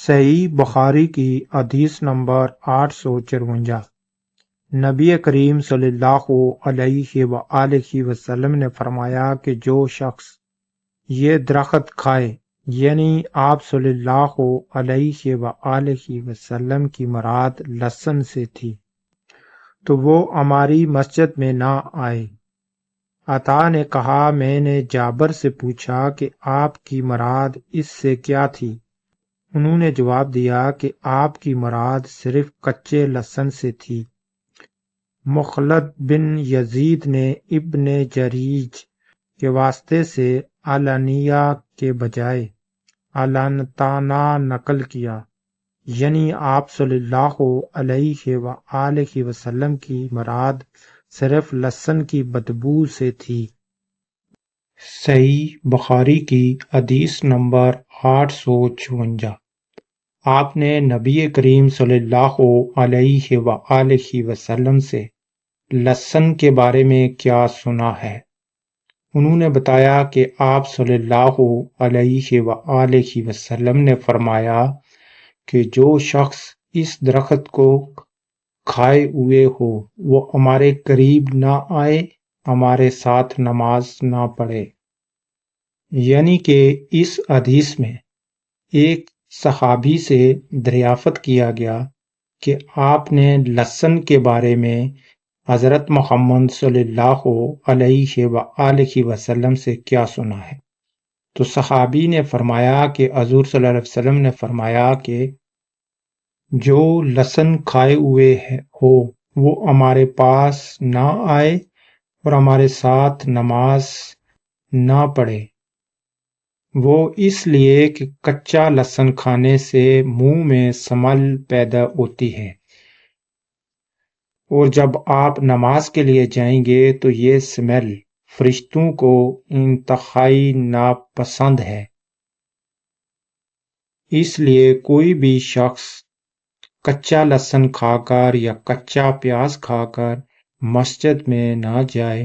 صحیح بخاری کی حدیث نمبر 854۔ نبی کریم صلی اللہ علیہ وآلہ وسلم نے فرمایا کہ جو شخص یہ درخت کھائے، یعنی آپ صلی اللہ علیہ وآلہ وسلم کی مراد لہسن سے تھی، تو وہ ہماری مسجد میں نہ آئے۔ عطا نے کہا، میں نے جابر سے پوچھا کہ آپ کی مراد اس سے کیا تھی؟ انہوں نے جواب دیا کہ آپ کی مراد صرف کچے لہسن سے تھی۔ مخلد بن یزید نے ابن جریج کے واسطے سے علانیہ کے بجائے علانتانا نقل کیا، یعنی آپ صلی اللہ علیہ وآلہ وسلم کی مراد صرف لہسن کی بدبو سے تھی۔ صحیح بخاری کی حدیث نمبر 856۔ آپ نے نبی کریم صلی اللہ علیہ وآلہ وسلم سے لہسن کے بارے میں کیا سنا ہے؟ انہوں نے بتایا کہ آپ صلی اللہ علیہ وآلہ وسلم نے فرمایا کہ جو شخص اس درخت کو کھائے ہوئے ہو وہ ہمارے قریب نہ آئے، ہمارے ساتھ نماز نہ پڑھے۔ یعنی کہ اس حدیث میں ایک صحابی سے دریافت کیا گیا کہ آپ نے لہسن کے بارے میں حضرت محمد صلی اللہ علیہ وآلہ وسلم سے کیا سنا ہے؟ تو صحابی نے فرمایا کہ حضور صلی اللہ علیہ وسلم نے فرمایا کہ جو لہسن کھائے ہوئے ہو وہ ہمارے پاس نہ آئے اور ہمارے ساتھ نماز نہ پڑھے۔ وہ اس لیے کہ کچا لہسن کھانے سے منہ میں سمل پیدا ہوتی ہے، اور جب آپ نماز کے لیے جائیں گے تو یہ سمیل فرشتوں کو انتہائی ناپسند ہے۔ اس لیے کوئی بھی شخص کچا لہسن کھا کر یا کچا پیاز کھا کر مسجد میں نہ جائے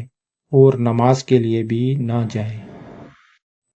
اور نماز کے لیے بھی نہ جائے۔